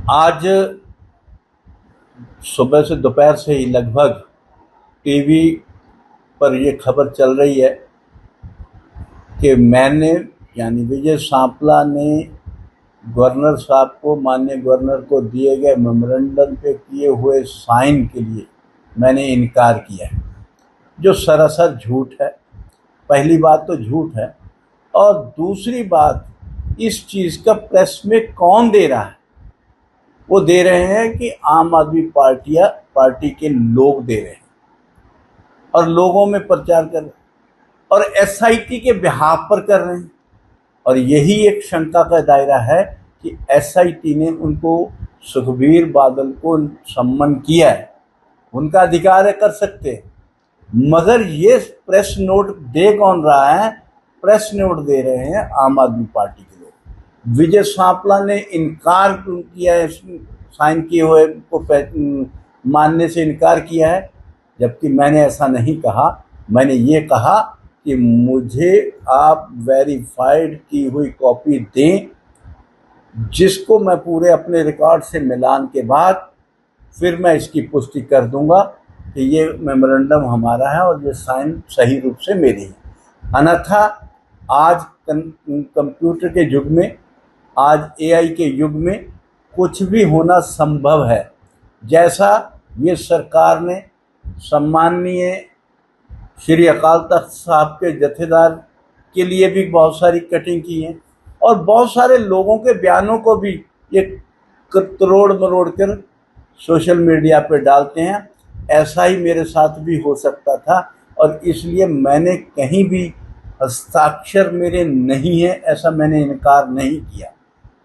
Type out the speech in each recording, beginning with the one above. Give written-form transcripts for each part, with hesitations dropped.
आज सुबह से दोपहर से ही लगभग टीवी पर ये खबर चल रही है कि मैंने यानी विजय सांपला ने गवर्नर साहब को, माननीय गवर्नर को दिए गए मेमोरेंडम पे किए हुए साइन के लिए मैंने इनकार किया है, जो सरासर झूठ है। पहली बात तो झूठ है, और दूसरी बात, इस चीज़ का प्रेस में कौन दे रहा है? वो दे रहे हैं कि आम आदमी पार्टी के लोग दे रहे हैं और लोगों में प्रचार कर रहे हैं और एसआईटी के बिहाफ पर कर रहे हैं। और यही एक शंका का दायरा है कि एसआईटी ने उनको, सुखबीर बादल को सम्मन किया है, उनका अधिकार है, कर सकते हैं, मगर ये प्रेस नोट दे कौन रहा है? प्रेस नोट दे रहे हैं आम आदमी पार्टी के लोग। विजय सांपला ने इनकार किया है, साइन किए हुए को मानने से इनकार किया है, जबकि मैंने ऐसा नहीं कहा। मैंने ये कहा कि मुझे आप वेरीफाइड की हुई कॉपी दें, जिसको मैं पूरे अपने रिकॉर्ड से मिलान के बाद फिर मैं इसकी पुष्टि कर दूंगा कि ये मेमोरेंडम हमारा है और ये साइन सही रूप से मेरी है। अन्यथा आज कंप्यूटर के युग में, आज एआई के युग में कुछ भी होना संभव है। जैसा ये सरकार ने सम्माननीय श्री अकाल तख्त साहब के जथेदार के लिए भी बहुत सारी कटिंग की है और बहुत सारे लोगों के बयानों को भी ये तरोड़ मरोड़ कर सोशल मीडिया पे डालते हैं। ऐसा ही मेरे साथ भी हो सकता था और इसलिए मैंने कहीं भी हस्ताक्षर मेरे नहीं है ऐसा मैंने इनकार नहीं किया।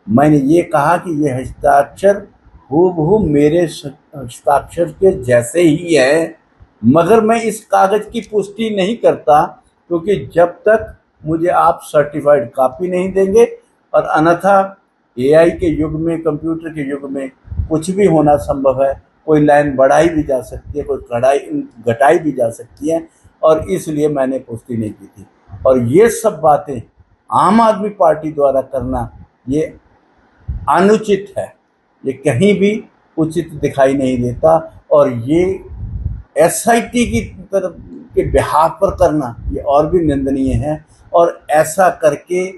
मैंने ये कहा कि ये हस्ताक्षर हूबहू मेरे हस्ताक्षर के जैसे ही है, मगर मैं इस कागज़ की पुष्टि नहीं करता, क्योंकि जब तक मुझे आप सर्टिफाइड कॉपी नहीं देंगे, और अन्यथा एआई के युग में, कंप्यूटर के युग में कुछ भी होना संभव है। कोई लाइन बढ़ाई भी जा सकती है, कोई घटाई भी जा सकती है, और इसलिए मैंने पुष्टि नहीं की थी। और ये सब बातें आम आदमी पार्टी द्वारा करना ये अनुचित है, ये कहीं भी उचित दिखाई नहीं देता। और ये एसआईटी की तरफ के बिहाफ पर करना ये और भी निंदनीय है। और ऐसा करके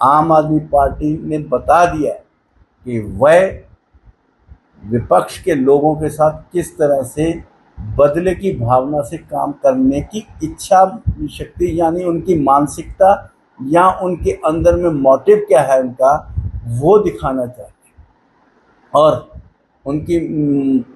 आम आदमी पार्टी ने बता दिया कि वह विपक्ष के लोगों के साथ किस तरह से बदले की भावना से काम करने की इच्छा शक्ति, यानी उनकी मानसिकता या उनके अंदर में मोटिव क्या है उनका, वो दिखाना चाहते हैं। और उनकी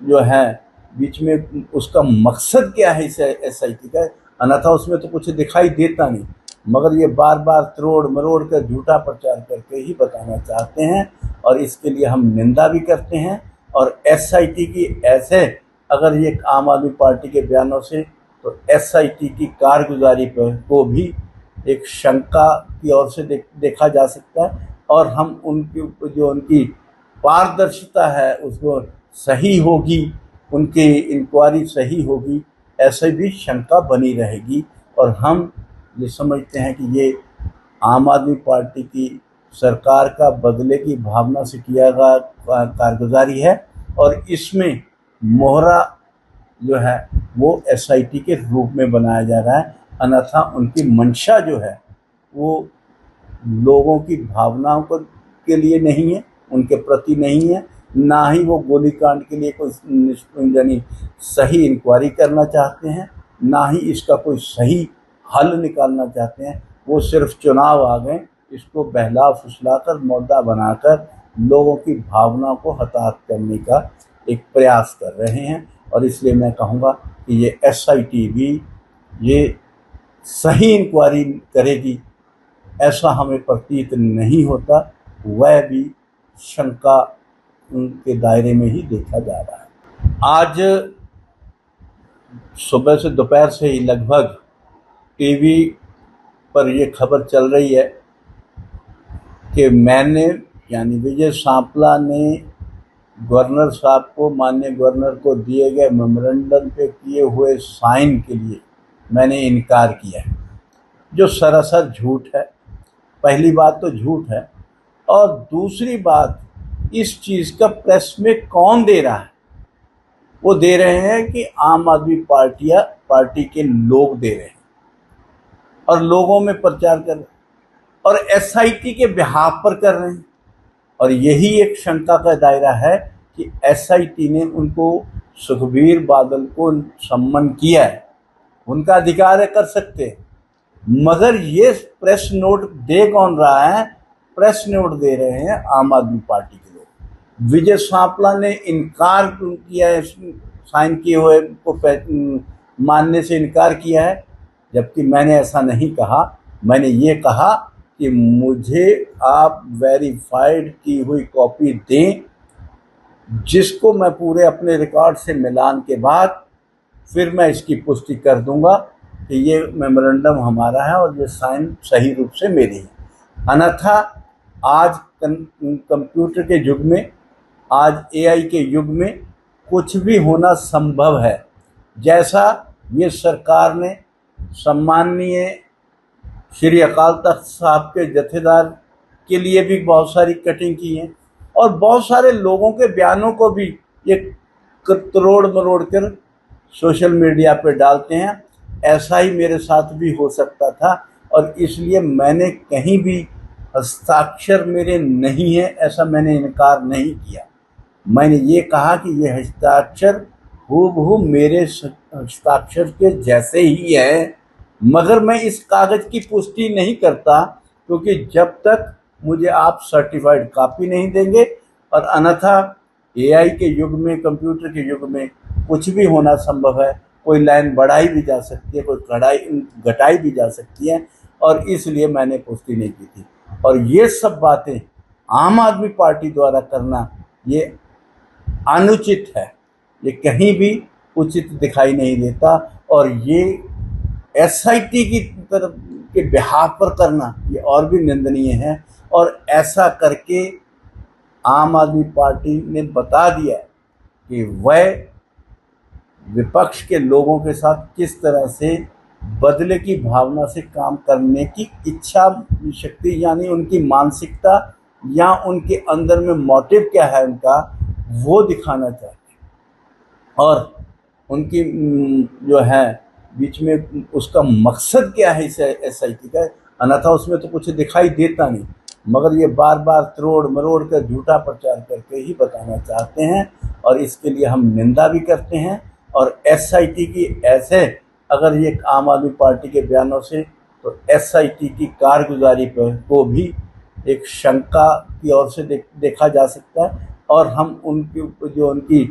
जो है बीच में उसका मकसद क्या है इस एसआईटी का, अन्यथा उसमें तो कुछ दिखाई देता नहीं, मगर ये बार बार तरोड़ मरोड़ कर झूठा प्रचार करके ही बताना चाहते हैं। और इसके लिए हम निंदा भी करते हैं। और एसआईटी की ऐसे, अगर ये आम आदमी पार्टी के बयानों से, तो एसआईटी की कारगुजारी पर को भी एक शंका की ओर से देखा जा सकता है। और हम उनकी जो उनकी पारदर्शिता है उसको सही होगी, उनकी इंक्वायरी सही होगी, ऐसे भी शंका बनी रहेगी। और हम ये समझते हैं कि ये आम आदमी पार्टी की सरकार का बदले की भावना से किया गया कारगुजारी है, और इसमें मोहरा जो है वो एसआईटी के रूप में बनाया जा रहा है। अन्यथा उनकी मंशा जो है वो लोगों की भावनाओं के लिए नहीं है, उनके प्रति नहीं है, ना ही वो गोलीकांड के लिए कोई यानी सही इंक्वायरी करना चाहते हैं, ना ही इसका कोई सही हल निकालना चाहते हैं। वो सिर्फ चुनाव आ गए, इसको बहला फुसला कर, मुद्दा बनाकर लोगों की भावनाओं को हताहत करने का एक प्रयास कर रहे हैं। और इसलिए मैं कहूँगा कि ये एसआईटी भी ये सही इंक्वायरी करेगी ऐसा हमें प्रतीत नहीं होता, वह भी शंका के दायरे में ही देखा जा रहा है। आज सुबह से दोपहर से ही लगभग टीवी पर ये खबर चल रही है कि मैंने यानी विजय सांपला ने गवर्नर साहब को, माननीय गवर्नर को दिए गए मेमोरेंडम पे किए हुए साइन के लिए मैंने इनकार किया है, जो सरासर झूठ है। पहली बात तो झूठ है, और दूसरी बात, इस चीज़ का प्रेस में कौन दे रहा है? वो दे रहे हैं कि आम आदमी पार्टी के लोग दे रहे हैं और लोगों में प्रचार कर रहे हैं और एसआईटी के बिहाफ पर कर रहे हैं। और यही एक शंका का दायरा है कि एसआईटी ने उनको सुखबीर बादल को सम्मन किया है, उनका अधिकार है, कर सकते हैं, मगर ये प्रेस नोट दे कौन रहा है? प्रेस नोट दे रहे हैं आम आदमी पार्टी के लोग। विजय सांपला ने इनकार किया है, साइन किए हुए को मानने से इनकार किया है, जबकि मैंने ऐसा नहीं कहा। मैंने ये कहा कि मुझे आप वेरीफाइड की हुई कॉपी दें, जिसको मैं पूरे अपने रिकॉर्ड से मिलान के बाद फिर मैं इसकी पुष्टि कर दूंगा कि ये मेमोरेंडम हमारा है और ये साइन सही रूप से मेरी है। अन्यथा आज कंप्यूटर के युग में, आज एआई के युग में कुछ भी होना संभव है। जैसा ये सरकार ने सम्माननीय श्री अकाल तख्त साहब के जथेदार के लिए भी बहुत सारी कटिंग की है और बहुत सारे लोगों के बयानों को भी ये तरोड़ मरोड़ कर सोशल मीडिया पे डालते हैं। ऐसा ही मेरे साथ भी हो सकता था और इसलिए मैंने कहीं भी हस्ताक्षर मेरे नहीं है ऐसा मैंने इनकार नहीं किया। मैंने ये कहा कि ये हस्ताक्षर हूबहू मेरे हस्ताक्षर के जैसे ही है, मगर मैं इस कागज़ की पुष्टि नहीं करता क्योंकि जब तक मुझे आप सर्टिफाइड कॉपी नहीं देंगे, और अन्यथा एआई के युग में, कंप्यूटर के युग में कुछ भी होना संभव है। कोई लाइन बढ़ाई भी जा सकती है, कोई घटाई भी जा सकती है, और इसलिए मैंने पुष्टि नहीं की थी। और ये सब बातें आम आदमी पार्टी द्वारा करना ये अनुचित है, ये कहीं भी उचित दिखाई नहीं देता। और ये एसआईटी की तरफ के बिहाफ पर करना ये और भी निंदनीय है। और ऐसा करके आम आदमी पार्टी ने बता दिया कि वह विपक्ष के लोगों के साथ किस तरह से बदले की भावना से काम करने की इच्छा शक्ति, यानी उनकी मानसिकता या उनके अंदर में मोटिव क्या है उनका, वो दिखाना चाहते हैं। और उनकी जो है बीच में उसका मकसद क्या है इस एसआईटी का, अन्यथा उसमें तो कुछ दिखाई देता नहीं, मगर ये बार बार तरोड़ मरोड़ कर झूठा प्रचार करके ही बताना चाहते हैं। और इसके लिए हम निंदा भी करते हैं। और एसआईटी की ऐसे अगर ये आम आदमी पार्टी के बयानों से, तो एसआईटी की कारगुजारी पर को भी एक शंका की ओर से देखा जा सकता है। और हम उनकी जो उनकी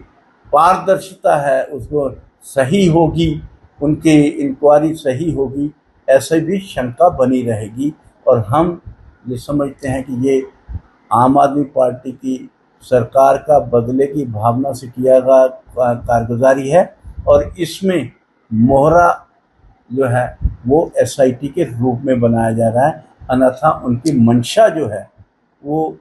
पारदर्शिता है उसको सही होगी, उनकी इंक्वायरी सही होगी, ऐसे भी शंका बनी रहेगी। और हम ये समझते हैं कि ये आम आदमी पार्टी की सरकार का बदले की भावना से किया गया कारगुजारी है, और इसमें मोहरा जो है वो एसआईटी के रूप में बनाया जा रहा है। अन्यथा उनकी मंशा जो है वो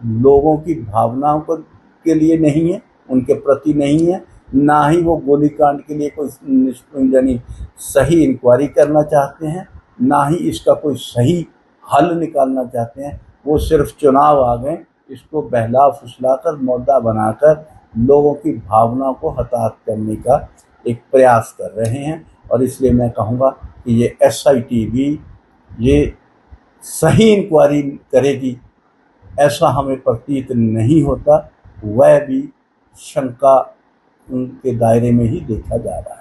लोगों की भावनाओं के लिए नहीं है, उनके प्रति नहीं है, ना ही वो गोलीकांड के लिए कोई यानी सही इंक्वायरी करना चाहते हैं, ना ही इसका कोई सही हल निकालना चाहते हैं। वो सिर्फ चुनाव आ गए, इसको बहला फुसला कर मुद्दा बनाकर लोगों की भावनाओं को हताहत करने का एक प्रयास कर रहे हैं। और इसलिए मैं कहूँगा कि ये एसआईटी भी ये सही इंक्वायरी करेगी ऐसा हमें प्रतीत नहीं होता, वह भी शंका के दायरे में ही देखा जा रहा है।